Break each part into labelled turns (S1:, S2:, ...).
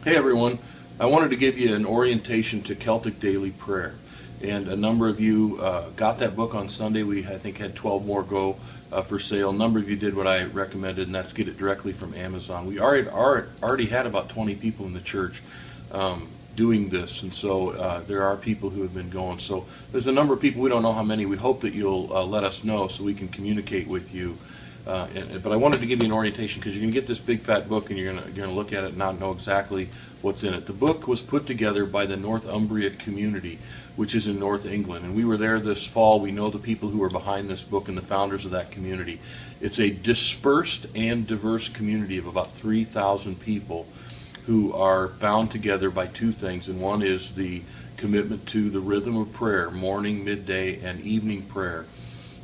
S1: Hey everyone, I wanted to give you an orientation to Celtic Daily Prayer. And a number of you got that book on Sunday. We, I think, had 12 more go for sale. A number of you did what I recommended, and that's get it directly from Amazon. We already had about 20 people in the church doing this, and so there are people who have been going. So there's a number of people, we don't know how many. We hope that you'll let us know so we can communicate with you. But I wanted to give you an orientation because you're going to get this big fat book and you're going to look at it and not know exactly what's in it. The book was put together by the Northumbria community, which is in North England, and we were there this fall. We know the people who are behind this book and the founders of that community. It's a dispersed and diverse community of about 3,000 people who are bound together by two things, and one is the commitment to the rhythm of prayer, morning, midday, and evening prayer,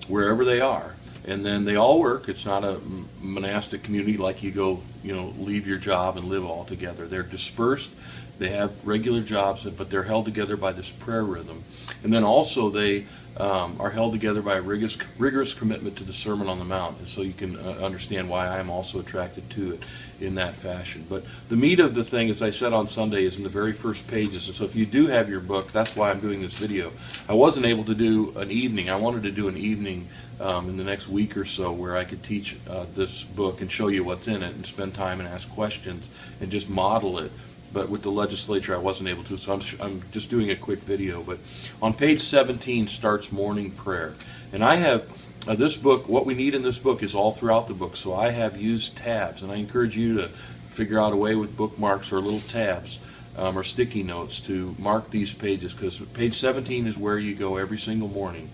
S1: wherever they are. And then they all work. It's not a monastic community like you go, leave your job and live all together. They're dispersed. They have regular jobs, but they're held together by this prayer rhythm. And then also they are held together by a rigorous commitment to the Sermon on the Mount. And so you can understand why I am also attracted to it in that fashion. But the meat of the thing, as I said on Sunday, is in the very first pages. And so if you do have your book, that's why I'm doing this video. I wasn't able to do an evening. I wanted to do an evening in the next week or so where I could teach this book and show you what's in it and spend time and ask questions and just model it. But with the legislature I wasn't able to, so I'm just doing a quick video. But on page 17 starts morning prayer. And I have this book, what we need in this book is all throughout the book. So I have used tabs, and I encourage you to figure out a way with bookmarks or little tabs or sticky notes to mark these pages, because page 17 is where you go every single morning.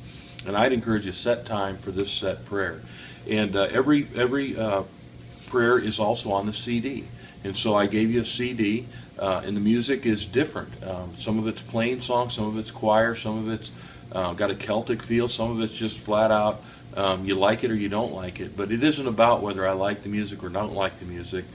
S1: And I'd encourage you to set time for this set prayer. And every prayer is also on the CD. And so I gave you a CD, and the music is different. Some of it's plain song, some of it's choir, some of it's got a Celtic feel, some of it's just flat out you like it or you don't like it. But it isn't about whether I like the music or don't like the music.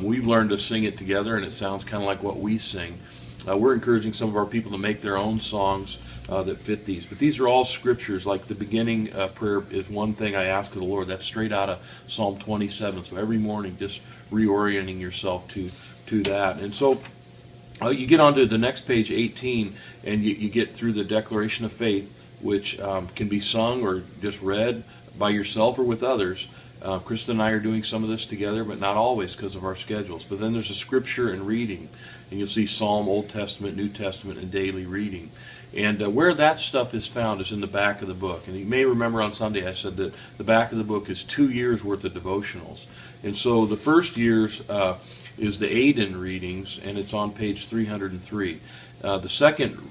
S1: We've learned to sing it together, and it sounds kind of like what we sing. We're encouraging some of our people to make their own songs that fit these. But these are all scriptures. Like the beginning prayer is one thing I ask of the Lord. That's straight out of Psalm 27. So every morning just reorienting yourself to that. And so you get onto the next page, 18, and you get through the declaration of faith, which can be sung or just read by yourself or with others. Krista and I are doing some of this together, but not always because of our schedules. But then there's a scripture and reading, and you'll see Psalm, Old Testament, New Testament, and daily reading. And where that stuff is found is in the back of the book. And you may remember on Sunday I said that the back of the book is 2 years worth of devotionals. And so the first year's is the Aiden readings, and it's on page 303. The second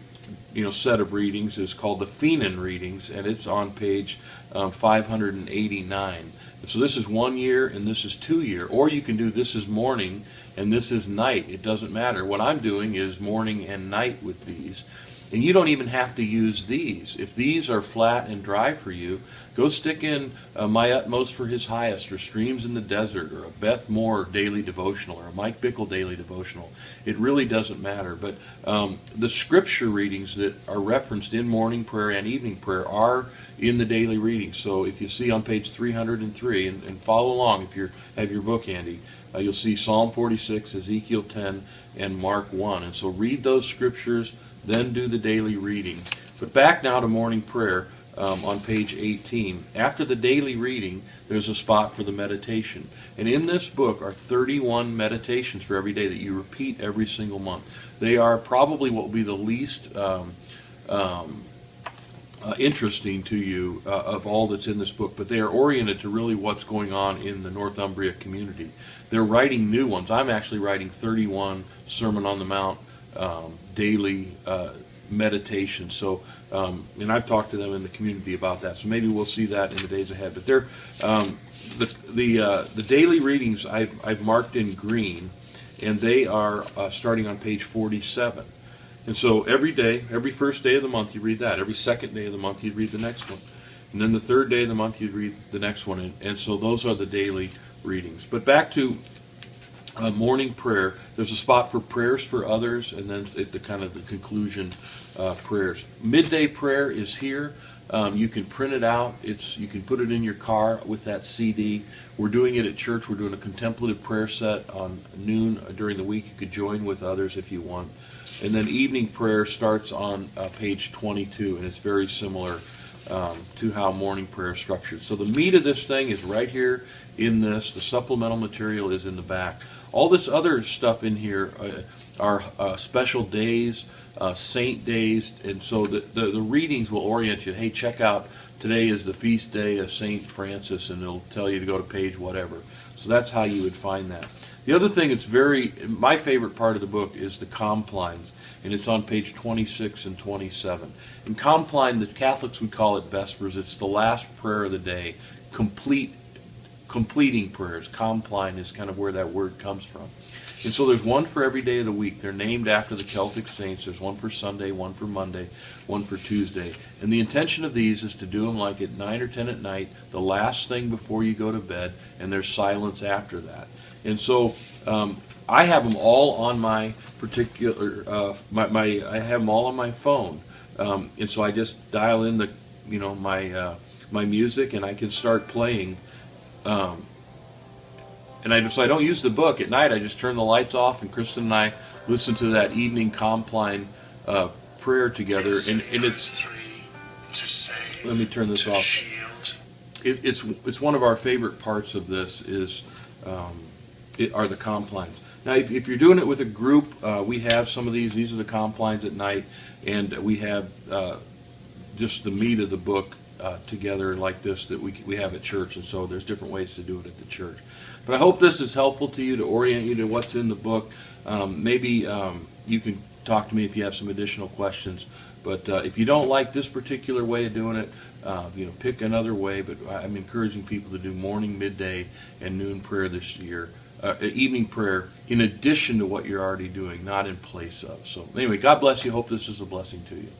S1: set of readings is called the Phenan readings, and it's on page 589. And so this is 1 year and this is 2 year. Or you can do this is morning and this is night. It doesn't matter. What I'm doing is morning and night with these. And you don't even have to use these. If these are flat and dry for you, go stick in My Utmost for His Highest, or Streams in the Desert, or a Beth Moore daily devotional, or a Mike Bickle daily devotional. It really doesn't matter. But the scripture readings that are referenced in morning prayer and evening prayer are in the daily readings. So if you see on page 303, and follow along if you have your book handy, you'll see Psalm 46, Ezekiel 10, and Mark 1. And so read those scriptures, then do the daily reading. But back now to morning prayer on page 18. After the daily reading, there's a spot for the meditation. And in this book are 31 meditations for every day that you repeat every single month. They are probably what will be the least interesting to you of all that's in this book, but they are oriented to really what's going on in the Northumbria community. They're writing new ones. I'm actually writing 31 Sermon on the Mount daily meditation. So, and I've talked to them in the community about that. So maybe we'll see that in the days ahead. But they're the daily readings I've marked in green, and they are starting on page 47. And so every day, every first day of the month, you read that. Every second day of the month, you'd read the next one. And then the third day of the month, you'd read the next one. And so those are the daily readings. But back to morning prayer, there's a spot for prayers for others, and then at the kind of the conclusion prayers. Midday prayer is here. You can print it out. You can put it in your car with that CD. We're doing it at church. We're doing a contemplative prayer set on noon during the week. You could join with others if you want. And then evening prayer starts on page 22, and it's very similar to how morning prayer is structured. So the meat of this thing is right here in this. The supplemental material is in the back. All this other stuff in here are special days, saint days, and so the readings will orient you. Hey, check out, today is the feast day of St. Francis, and it'll tell you to go to page whatever. So that's how you would find that. The other thing that's my favorite part of the book is the complines, and it's on page 26 and 27. In compline, the Catholics would call it Vespers. It's the last prayer of the day, completing prayers. Compline is kind of where that word comes from. And so there's one for every day of the week. They're named after the Celtic saints. There's one for Sunday, one for Monday, one for Tuesday. And the intention of these is to do them like at 9 or 10 at night, the last thing before you go to bed, and there's silence after that. And so I have them all on my particular, I have them all on my phone. And so I just dial in my music, and I can start playing. So I don't use the book at night. I just turn the lights off, and Kristen and I listen to that evening compline prayer together. And it's, let me turn this off. It's one of our favorite parts of this are the complines. Now, if you're doing it with a group, we have some of these. These are the complines at night, and we have just the meat of the book together like this that we have at church, and so there's different ways to do it at the church. But I hope this is helpful to you, to orient you to what's in the book. Maybe you can talk to me if you have some additional questions. But if you don't like this particular way of doing it, pick another way. But I'm encouraging people to do morning, midday, and noon prayer this year. Evening prayer in addition to what you're already doing, not in place of. So anyway, God bless you. Hope this is a blessing to you.